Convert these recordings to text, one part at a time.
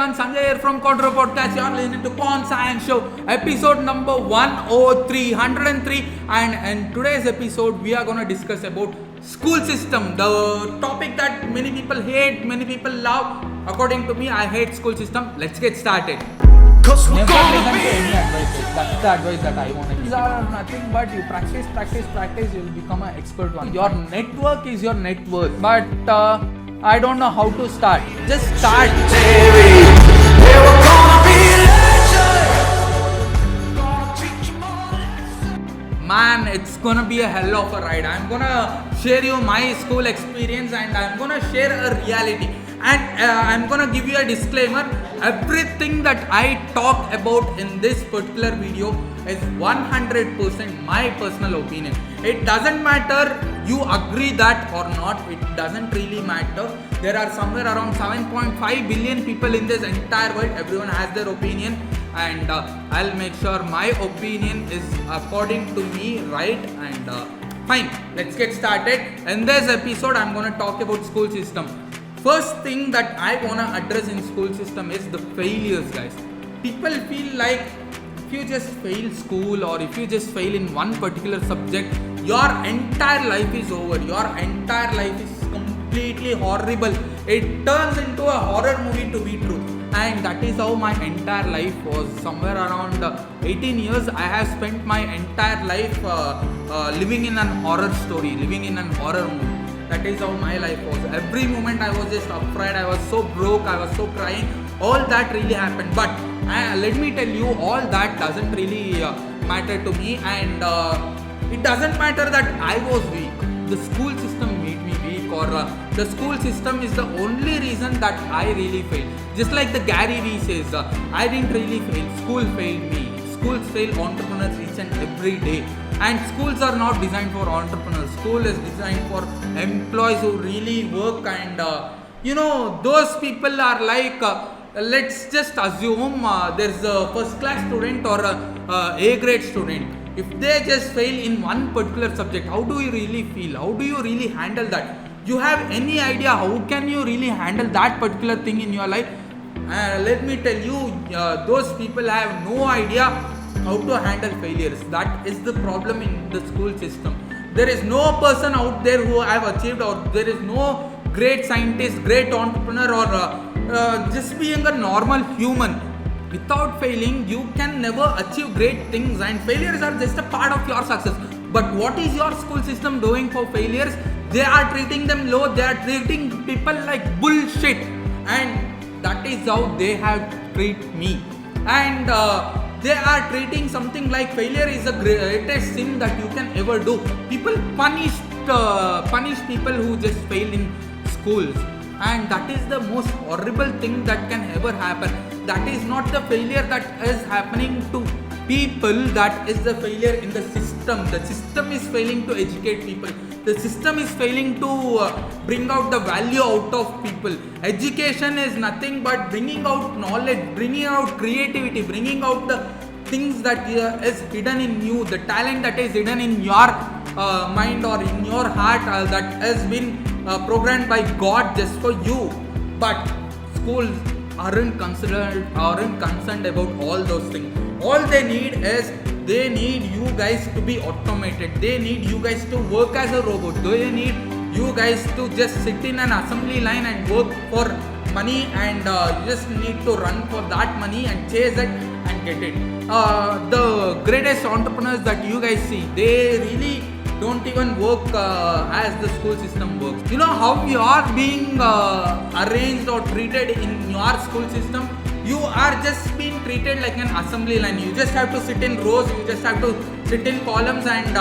everyone, Sanjay here from Contriver podcast. You are listening to Con Science Show, episode number 103, and in today's episode we are going to discuss about school system, the topic that many people hate, many people love. According to me, I hate school system. Let's get started. Never listen to any advice. That's the advice that I want to give. These are nothing but you practice, you will become an expert one. Your network is your net worth. But I don't know how to start. Just start. Man, it's gonna be a hell of a ride. I'm gonna share you my school experience and I'm gonna share a reality. And I'm gonna give you a disclaimer. Everything that I talk about in this particular video is 100% my personal opinion. It doesn't matter you agree that or not. It doesn't really matter. There are somewhere around 7.5 billion people in this entire world. Everyone has their opinion, and I'll make sure my opinion is according to me right. And fine, let's get started. In this episode, I'm gonna talk about school system. First thing that I wanna address in school system is the failures, guys. People feel like if you just fail school or if you just fail in one particular subject, your entire life is over. Your entire life is completely horrible. It turns into a horror movie to be true. And that is how my entire life was. Somewhere around 18 years, I have spent my entire life living in an horror story, living in an horror movie. That is how my life was. Every moment I was just afraid, I was so broke, I was so crying. All that really happened. But let me tell you, all that doesn't really matter to me. And it doesn't matter that I was weak. The school system made me weak, or the school system is the only reason that I really failed. Just like the Gary Vee says, I didn't really fail. School failed me. Schools fail entrepreneurs each and every day. And schools are not designed for entrepreneurs. School is designed for employees who really work, and those people are like, let's just assume there's a first class student or a grade student. If they just fail in one particular subject, how do you really feel? How do you really handle that? You have any idea how can you really handle that particular thing in your life? Let me tell you, those people have no idea how to handle failures. That is the problem in the school system. There is no person out there who have achieved, or there is no great scientist, great entrepreneur, or just being a normal human. Without failing, you can never achieve great things, and failures are just a part of your success. But what is your school system doing for failures? They are treating them low, they are treating people like bullshit, and that is how they have treated me. And they are treating something like failure is the greatest sin that you can ever do. People punish people who just fail in schools, and that is the most horrible thing that can ever happen. That is not the failure that is happening to people, that is the failure in the system. The system is failing to educate people. The system is failing to bring out the value out of people. Education is nothing but bringing out knowledge, bringing out creativity, bringing out the things that is hidden in you, the talent that is hidden in your mind or in your heart, that has been programmed by God just for you. But schools aren't concerned about all those things. All they need is, they need you guys to be automated. They need you guys to work as a robot. They need you guys to just sit in an assembly line and work for money, and you just need to run for that money and chase it and get it. The greatest entrepreneurs that you guys see, they really don't even work as the school system works. You know how you are being arranged or treated in your school system? You are just being treated like an assembly line. You just have to sit in rows, you just have to sit in columns, and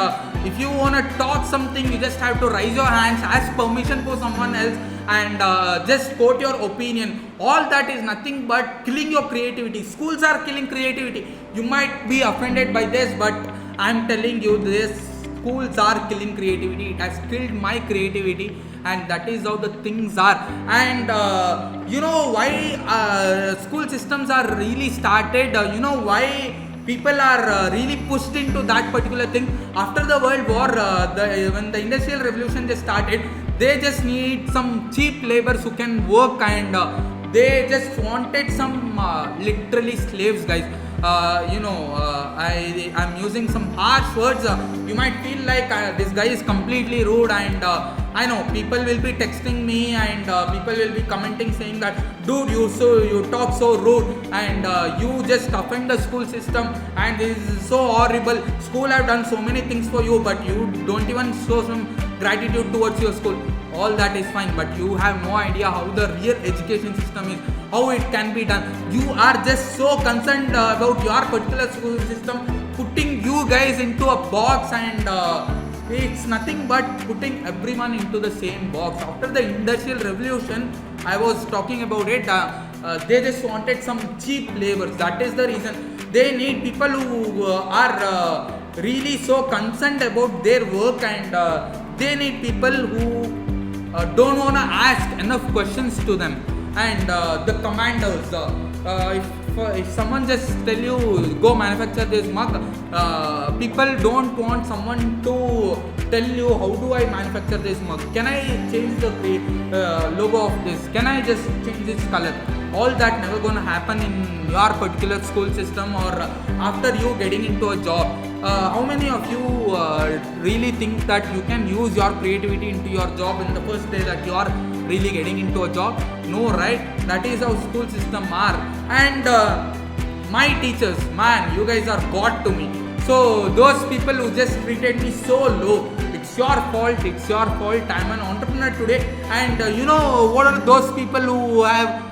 if you want to talk something, you just have to raise your hands, ask permission for someone else, and just quote your opinion. All that is nothing but killing your creativity. Schools are killing creativity. You might be offended by this, but I'm telling you this. Schools are killing creativity. It has killed my creativity, and that is how the things are. And you know why school systems are really started? You know why people are really pushed into that particular thing? After the World War, when the Industrial Revolution just started, they just need some cheap laborers who can work and they just wanted some literally slaves, guys. I'm using some harsh words. You might feel like this guy is completely rude, and I know people will be texting me, and people will be commenting saying that, dude, you talk so rude, and you just offend the school system, and this is so horrible. School have done so many things for you, but you don't even show some gratitude towards your school. All that is fine, but you have no idea how the real education system is, how it can be done. You are just so concerned about your particular school system, putting you guys into a box, and it's nothing but putting everyone into the same box. After the industrial revolution, I was talking about it, they just wanted some cheap labors. That is the reason they need people who are really so concerned about their work, and they need people who don't want to ask enough questions to them. And the commanders, if someone just tell you go manufacture this mug, people don't want someone to tell you how do I manufacture this mug, can I change the logo of this, can I just change this color. All that never gonna happen in your particular school system or after you getting into a job. How many of you really think that you can use your creativity into your job in the first day that you are really getting into a job? No, right? That is how school system are. And my teachers, man, you guys are God to me. So those people who just treated me so low, it's your fault, it's your fault. I'm an entrepreneur today, and you know what are those people who have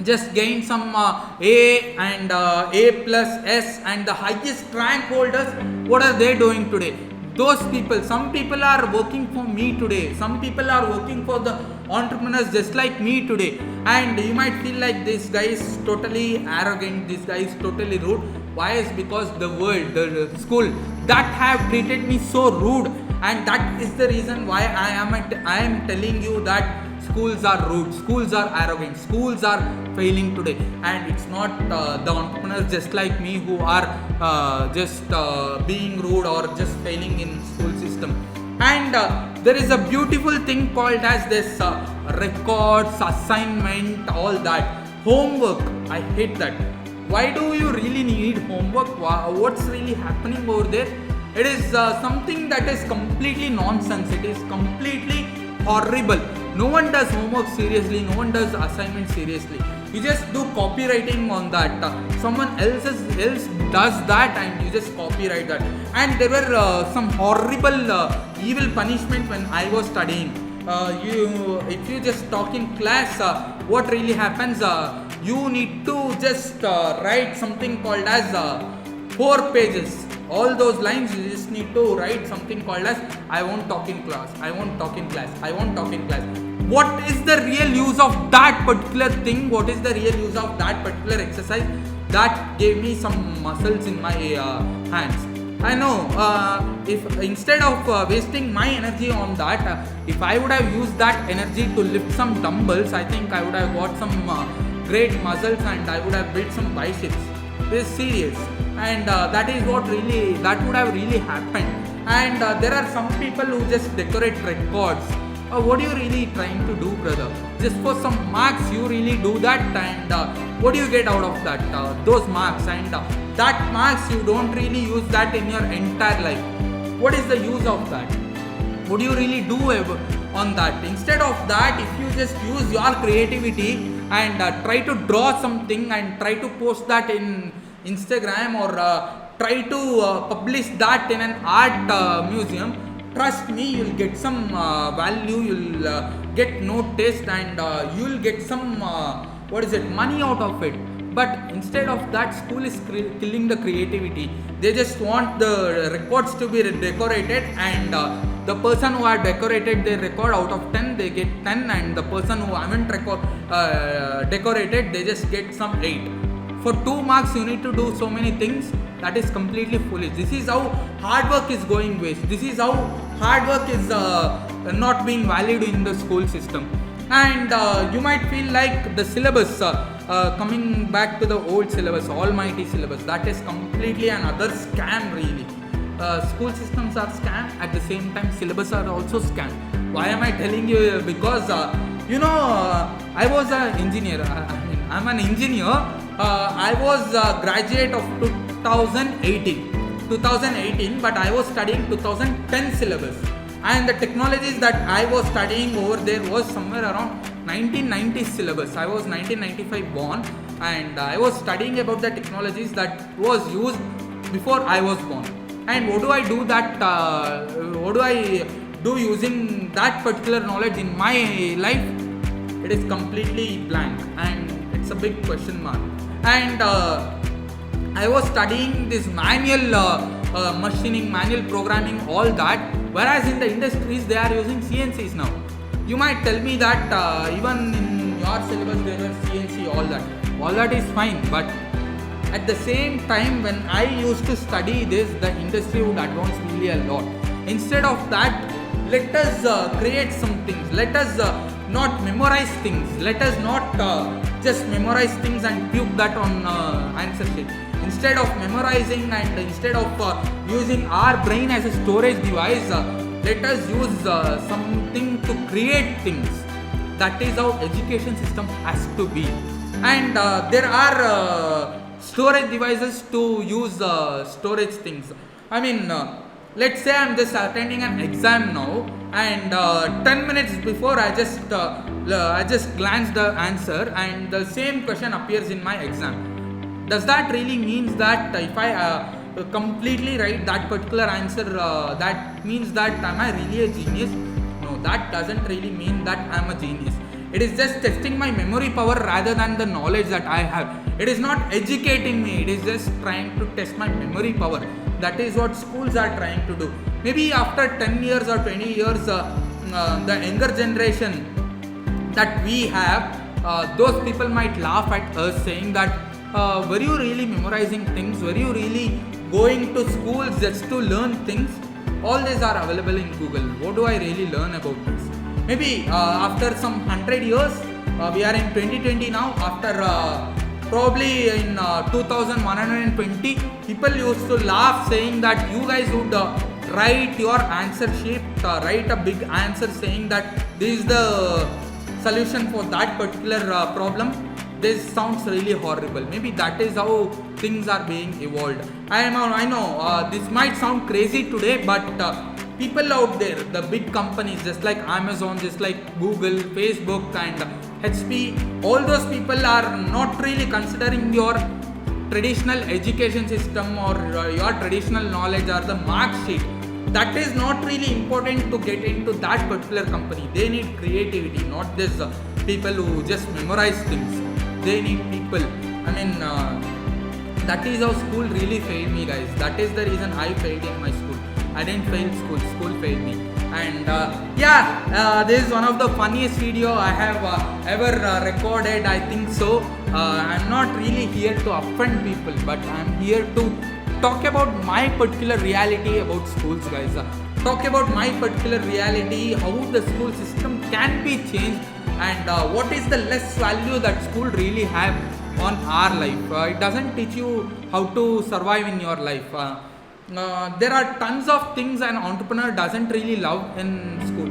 just gained some A and A plus S and the highest rank holders? What are they doing today? Those people, some people are working for me today, some people are working for the entrepreneurs just like me today, and you might feel like this guy is totally arrogant, this guy is totally rude. Why? Is because the world, the school that have treated me so rude, and that is the reason why I am telling you that schools are rude, schools are arrogant, schools are failing today. And it's not the entrepreneurs just like me who are just being rude or just failing in school system. And there is a beautiful thing called as this records, assignment, all that. Homework, I hate that. Why do you really need homework? What's really happening over there? It is something that is completely nonsense. It is completely horrible. No one does homework seriously, no one does assignment seriously. You just do copywriting on that. Someone else does that, and you just copyright that. And there were some horrible evil punishment when I was studying. If you just talk in class, what really happens? You need to just write something called as 4 pages. All those lines you just need to write something called as I won't talk in class, I won't talk in class, I won't talk in class. What is the real use of that particular thing? What is the real use of that particular exercise? That gave me some muscles in my hands. I know if instead of wasting my energy on that, if I would have used that energy to lift some dumbbells, I think I would have got some great muscles, and I would have built some biceps. This is serious. And that is what really, that would have really happened. And there are some people who just decorate records. What are you really trying to do, brother? Just for some marks you really do that, and what do you get out of that? Those marks, and that marks you don't really use that in your entire life. What is the use of that? What do you really do on that? Instead of that, if you just use your creativity and try to draw something and try to post that in Instagram, or try to publish that in an art museum, trust me, you'll get some value, you'll get noticed, and you'll get some money out of it. But instead of that, school is killing the creativity. They just want the records to be decorated, and the person who had decorated their record out of 10, they get 10, and the person who haven't decorated, they just get some 8. For 2 marks you need to do so many things. That is completely foolish. This is how hard work is going waste. This is how hard work is not being valued in the school system. And you might feel like the syllabus, coming back to the old syllabus, almighty syllabus, that is completely another scam really. School systems are scam, at the same time syllabus are also scam. Why am I telling you? Because I was an engineer. I'm an engineer. I was a graduate of 2018, but I was studying 2010 syllabus. And the technologies that I was studying over there was somewhere around 1990 syllabus. I was 1995 born, and I was studying about the technologies that was used before I was born. And what do I do using that particular knowledge in my life? It is completely blank, and it's a big question mark. And I was studying this manual machining, manual programming, all that, whereas in the industries they are using CNCs now. You might tell me that even in your syllabus there were CNC, all that is fine, but at the same time, when I used to study this, the industry would advance really a lot. Instead of that, let us create some things. Let us not memorize things. Let us not just memorize things and puke that on answer sheet. Instead of memorizing and instead of using our brain as a storage device, let us use something to create things. That is how education system has to be. And there are storage devices to use storage things. Let's say I'm just attending an exam now, and 10 minutes before I just glance the answer, and the same question appears in my exam. Does that really means that if I completely write that particular answer, that means that am I really a genius? No, that doesn't really mean that I'm a genius. It is just testing my memory power rather than the knowledge that I have. It is not educating me, it is just trying to test my memory power. That is what schools are trying to do. Maybe after 10 years or 20 years, the younger generation that we have, those people might laugh at us saying that, were you really memorizing things? Were you really going to schools just to learn things? All these are available in Google. What do I really learn about this? Maybe after some 100 years, we are in 2020 now, after probably in 2120, people used to laugh saying that you guys would write your answer sheet, write a big answer saying that this is the solution for that particular problem. This sounds really horrible. Maybe that is how things are being evolved. I know this might sound crazy today, but people out there, the big companies just like Amazon, just like Google, Facebook and HP, all those people are not really considering your traditional education system or your traditional knowledge or the mark sheet. That is not really important to get into that particular company. They need creativity, not this people who just memorize things. They need people. That is how school really failed me, guys. That is the reason I failed in my school. I didn't fail school, school failed me. And this is one of the funniest video I have ever recorded, I think so. I'm not really here to offend people, but I'm here to talk about my particular reality about schools, guys. Talk about my particular reality, how the school system can be changed, and what is the less value that school really have on our life. It doesn't teach you how to survive in your life. There are tons of things an entrepreneur doesn't really love in school.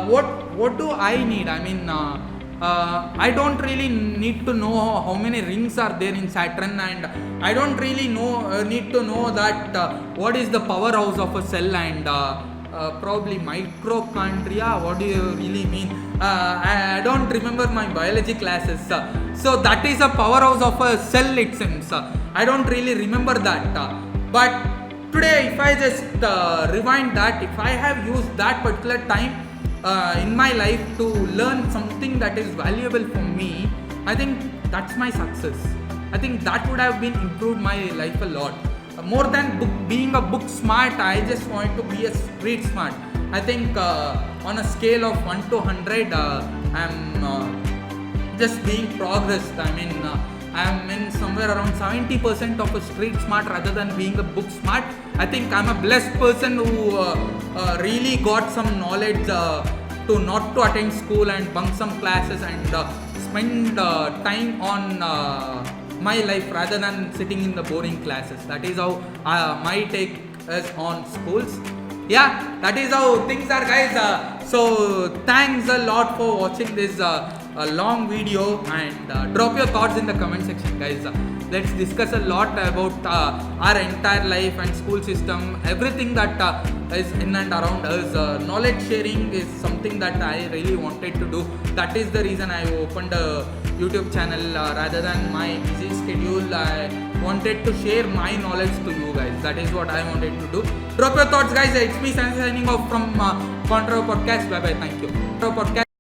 What do I need? I don't really need to know how many rings are there in Saturn, and I don't really need to know that what is the powerhouse of a cell, and probably mitochondria. What do you really mean? I don't remember my biology classes. So that is a powerhouse of a cell, it seems. I don't really remember that. But today, if I just rewind that, if I have used that particular time in my life to learn something that is valuable for me, I think that's my success. I think that would have been improved my life a lot. More than being a book smart, I just want to be a street smart. I think on a scale of 1 to 100, I'm just being progressed. I'm in somewhere around 70% of a street smart rather than being a book smart. I think I'm a blessed person who really got some knowledge to not to attend school and bunk some classes and spend time on my life rather than sitting in the boring classes. That is how my take is on schools. yeah, that is how things are, guys. So thanks a lot for watching this long video, and drop your thoughts in the comment section, guys. Let's discuss a lot about our entire life and school system, everything that is in and around us. Knowledge sharing is something that I really wanted to do. That is the reason I opened a YouTube channel. Rather than my busy schedule, I wanted to share my knowledge to you guys. That is what I wanted to do. Drop your thoughts, guys. It's me signing off from Contriver podcast. Bye bye. Thank you. Podcast.